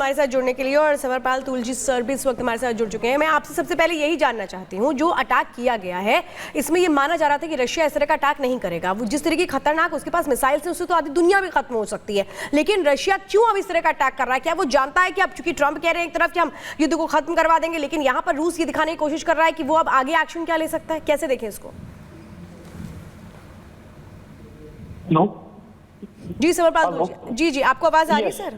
हमारे साथ जुड़ने के लिए, और समरपाल तुलजी सर भी इस वक्त हमारे साथ जुड़ चुके हैं। मैं आपसे सबसे पहले यही जानना चाहती हूँ, जो अटैक किया गया है इसमें ये माना जा रहा था कि रशिया इस तरह का अटैक नहीं करेगा, वो जिस तरह की खतरनाक उसके पास मिसाइल से उससे तो आधी दुनिया भी खत्म हो सकती है, लेकिन रशिया क्यों अब इस तरह का अटैक कर रहा है? क्या वो जानता है कि अब चूंकि ट्रंप कह रहे हैं एक तरफ कि हम युद्ध को खत्म करवा देंगे, लेकिन यहाँ पर रूस ये दिखाने की कोशिश कर रहा है कि वो अब आगे एक्शन क्या ले सकता है? कैसे देखें इसको? जी समरपाल जी जी, आपको आवाज आ रही है सर?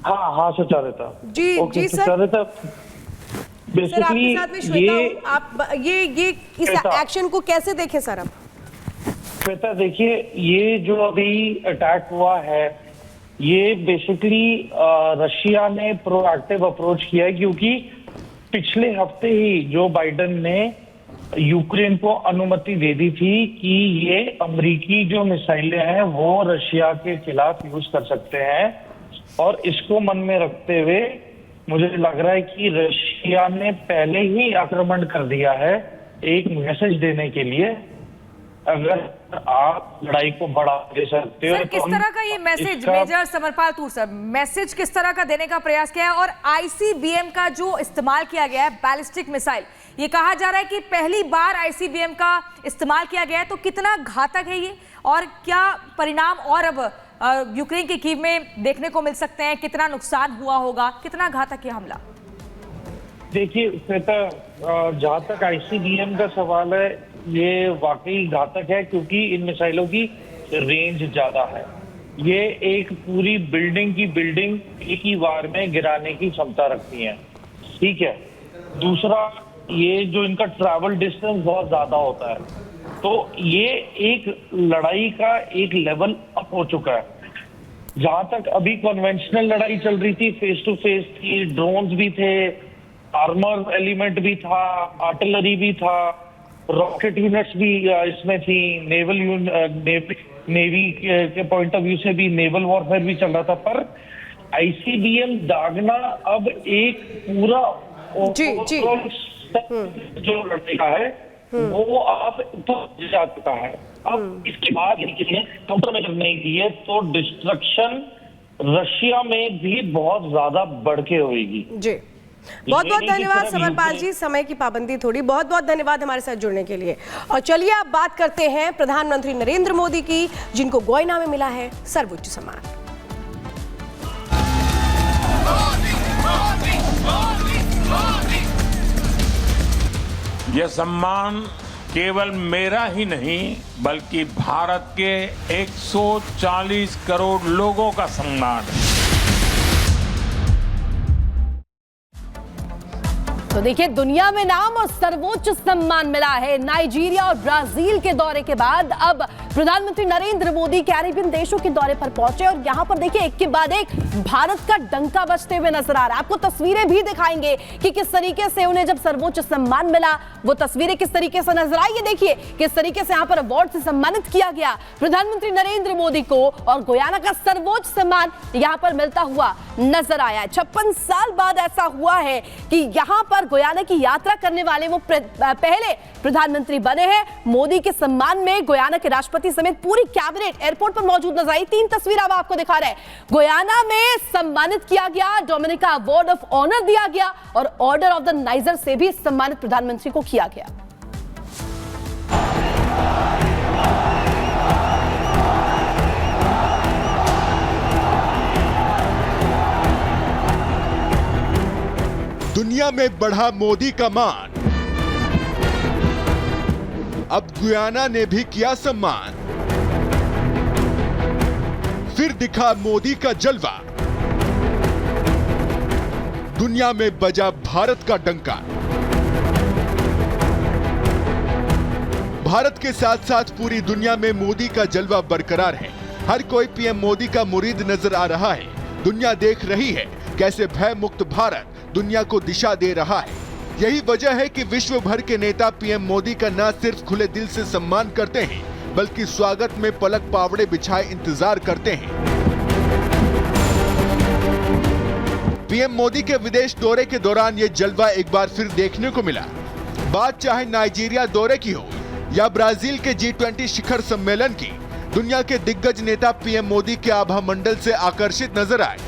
हाँ सुचारिता जी सर। सुचारिता सर आपके साथ में श्वेता हूं, आप ये इस एक्शन को कैसे देखें सर? अब श्वेता देखिए, ये जो अभी अटैक हुआ है ये बेसिकली रशिया ने प्रोएक्टिव अप्रोच किया है, क्योंकि पिछले हफ्ते ही जो बाइडेन ने यूक्रेन को अनुमति दे दी थी कि ये अमेरिकी जो मिसाइलें हैं वो रशिया के खिलाफ यूज कर सकते हैं, और इसको मन में रखते हुए मुझे लग रहा है कि रशिया ने पहले ही आक्रमण कर दिया है, एक मैसेज देने के लिए अगर आप लड़ाई को बढ़ा दे सकते हो। सर किस तरह का ये मैसेज मेजर समरपाल तूर सर, मैसेज किस तरह का देने का प्रयास किया है? और आईसीबीएम का जो इस्तेमाल किया गया है, बैलिस्टिक मिसाइल, ये कहा जा रहा है कि पहली बार आईसीबीएम का इस्तेमाल किया गया है, तो कितना घातक है ये और क्या परिणाम और अब यूक्रेन की कीव में देखने को मिल सकते हैं? कितना नुकसान हुआ होगा, कितना घातक ये हमला? देखिए श्वेता, जहां तक आईसीबीएम का सवाल है ये वाकई घातक है, क्योंकि इन मिसाइलों की रेंज ज्यादा है। ये एक पूरी बिल्डिंग की बिल्डिंग एक ही बार में गिराने की क्षमता रखती है, ठीक है। दूसरा, ये जो इनका ट्रैवल डिस्टेंस बहुत ज्यादा होता है, तो ये एक लड़ाई का एक लेवल अप हो चुका है। जहां तक अभी कन्वेंशनल लड़ाई चल रही थी, फेस टू फेस थी, ड्रोन्स भी थे, आर्मर एलिमेंट भी था, आर्टिलरी भी था, रॉकेट यूनिट्स भी इसमें थी, नेवी के पॉइंट ऑफ व्यू से भी नेवल वॉरफेयर भी चल रहा था। पर आईसीबीएम दागना अब एक पूरा जो लड़ने का है वो अब तो जा चुका है। अब इसके बाद यदि किसी ने काउंटर मेजर नहीं दिए तो डिस्ट्रक्शन रशिया में भी बहुत ज्यादा बढ़ के होगी। जी बहुत बहुत धन्यवाद समरपाल जी, समय की पाबंदी थोड़ी, बहुत बहुत धन्यवाद हमारे साथ जुड़ने के लिए। और चलिए अब बात करते हैं प्रधानमंत्री नरेंद्र मोदी की, जिनको गोयना में मिला है सर्वोच्च सम्मान। यह सम्मान केवल मेरा ही नहीं बल्कि भारत के 140 करोड़ लोगों का सम्मान है। तो देखिए, दुनिया में नाम और सर्वोच्च सम्मान मिला है। नाइजीरिया और ब्राजील के दौरे के बाद अब प्रधानमंत्री नरेंद्र मोदी कैरिबियन देशों के दौरे पर पहुंचे और यहां पर देखिए एक के बाद एक भारत का डंका बजते हुए नजर आ रहा है। आपको तस्वीरें भी दिखाएंगे कि किस तरीके से उन्हें जब सर्वोच्च सम्मान मिला, वो तस्वीरें किस तरीके से नजर आई। ये देखिए किस तरीके से यहां पर अवार्ड से सम्मानित किया गया प्रधानमंत्री नरेंद्र मोदी को, और गुयाना का सर्वोच्च सम्मान यहां पर मिलता हुआ नजर आया है। 56 साल बाद ऐसा हुआ है कि यहां पर गुयाना की यात्रा करने वाले वो पहले प्रधानमंत्री बने हैं। मोदी के सम्मान में गुयाना के राष्ट्रपति समेत पूरी कैबिनेट एयरपोर्ट पर मौजूद नजर आई। 3 तस्वीर अब आपको दिखा रहे हैं। गुयाना में सम्मानित किया गया, डोमिनिका अवार्ड ऑफ ऑनर दिया गया और ऑर्डर ऑफ द नाइजर से भी सम्मानित प्रधानमंत्री को किया गया। दुनिया में बढ़ा मोदी का मान, अब गुयाना ने भी किया सम्मान। फिर दिखा मोदी का जलवा, दुनिया में बजा भारत का डंका। भारत के साथ साथ पूरी दुनिया में मोदी का जलवा बरकरार है। हर कोई पीएम मोदी का मुरीद नजर आ रहा है। दुनिया देख रही है कैसे भय मुक्त भारत दुनिया को दिशा दे रहा है। यही वजह है कि विश्व भर के नेता पीएम मोदी का न सिर्फ खुले दिल से सम्मान करते हैं, बल्कि स्वागत में पलक पावड़े बिछाए इंतजार करते हैं। पीएम मोदी के विदेश दौरे के दौरान ये जलवा एक बार फिर देखने को मिला। बात चाहे नाइजीरिया दौरे की हो या ब्राजील के G20 शिखर सम्मेलन की, दुनिया के दिग्गज नेता पीएम मोदी के आभा मंडल से आकर्षित नजर आए।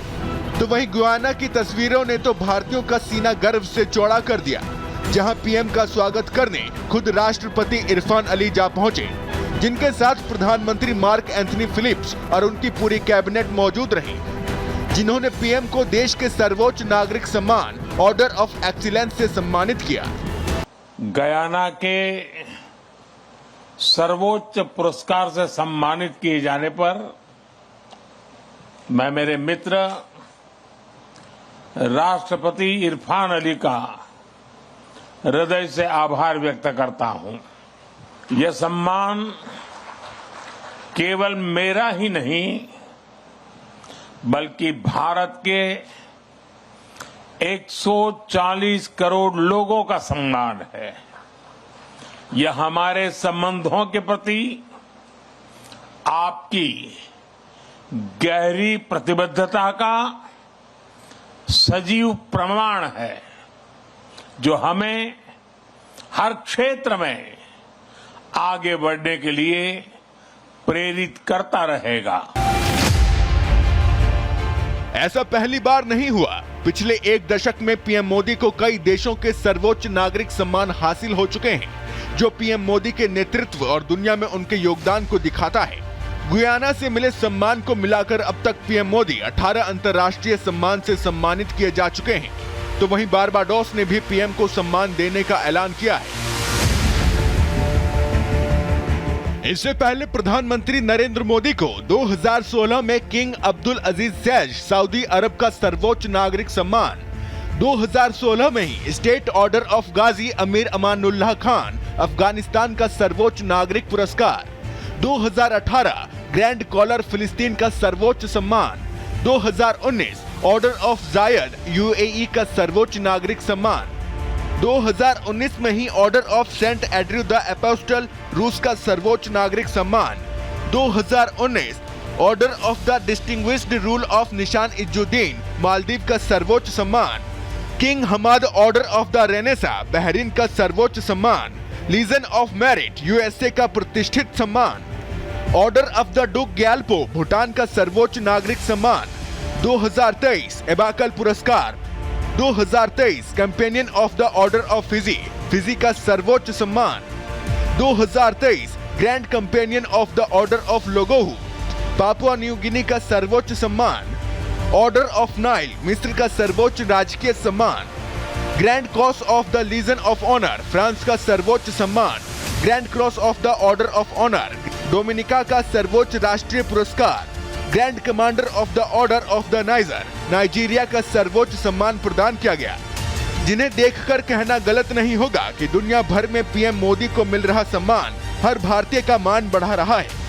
तो वहीं गुयाना की तस्वीरों ने तो भारतीयों का सीना गर्व से चौड़ा कर दिया, जहां पीएम का स्वागत करने खुद राष्ट्रपति इरफान अली जा पहुंचे, जिनके साथ प्रधानमंत्री मार्क एंथनी फिलिप्स और उनकी पूरी कैबिनेट मौजूद रही, जिन्होंने पीएम को देश के सर्वोच्च नागरिक सम्मान ऑर्डर ऑफ एक्सीलेंस से सम्मानित किया। गयाना के सर्वोच्च पुरस्कार से सम्मानित किए जाने पर मैं मेरे मित्र राष्ट्रपति इरफान अली का हृदय से आभार व्यक्त करता हूं। यह सम्मान केवल मेरा ही नहीं बल्कि भारत के 140 करोड़ लोगों का सम्मान है। यह हमारे संबंधों के प्रति आपकी गहरी प्रतिबद्धता का सजीव प्रमाण है, जो हमें हर क्षेत्र में आगे बढ़ने के लिए प्रेरित करता रहेगा। ऐसा पहली बार नहीं हुआ। पिछले एक दशक में पीएम मोदी को कई देशों के सर्वोच्च नागरिक सम्मान हासिल हो चुके हैं, जो पीएम मोदी के नेतृत्व और दुनिया में उनके योगदान को दिखाता है। गुयाना से मिले सम्मान को मिलाकर अब तक पीएम मोदी 18 अंतर्राष्ट्रीय सम्मान से सम्मानित किए जा चुके हैं। तो वहीं बारबाडोस ने भी पीएम को सम्मान देने का ऐलान किया है। इससे पहले प्रधानमंत्री नरेंद्र मोदी को 2016 में किंग अब्दुल अजीज सैज सऊदी अरब का सर्वोच्च नागरिक सम्मान, 2016 में ही स्टेट ऑर्डर ऑफ गाजी अमीर अमानुल्लाह खान अफगानिस्तान का सर्वोच्च नागरिक पुरस्कार, 2018 ग्रैंड कॉलर फिलिस्तीन का सर्वोच्च सम्मान, 2019 ऑर्डर ऑफ जायद यूएई का सर्वोच्च नागरिक सम्मान, 2019 में ही order of Saint Andrew the Apostle रूस का सर्वोच्च नागरिक सम्मान, 2019 order of the distinguished rule of Nishan Izzuddin Maldives का सर्वोच्च सम्मान, king Hamad order of the renaissance Bahrain का सर्वोच्च सम्मान, लीजन ऑफ मेरिट यूएसए का प्रतिष्ठित सम्मान, ऑर्डर ऑफ द डुक ग्याल्पो भूटान का सर्वोच्च नागरिक सम्मान, 2023 एबाकल पुरस्कार, 2023 companion of the order of Fiji का सर्वोच्च सम्मान, 2023 grand companion of the order of लोगोहू Papua New Guinea का सर्वोच्च सम्मान, ऑर्डर ऑफ नाइल मिस्र का सर्वोच्च राजकीय सम्मान, grand cross of the legion of honour France का सर्वोच्च सम्मान, grand cross of the order of honour Dominica का सर्वोच्च राष्ट्रीय पुरस्कार, grand commander of the order of the Niger Nigeria का सर्वोच्च सम्मान प्रदान किया गया, जिन्हें देखकर कहना गलत नहीं होगा कि दुनिया भर में पीएम मोदी को मिल रहा सम्मान हर भारतीय का मान बढ़ा रहा है।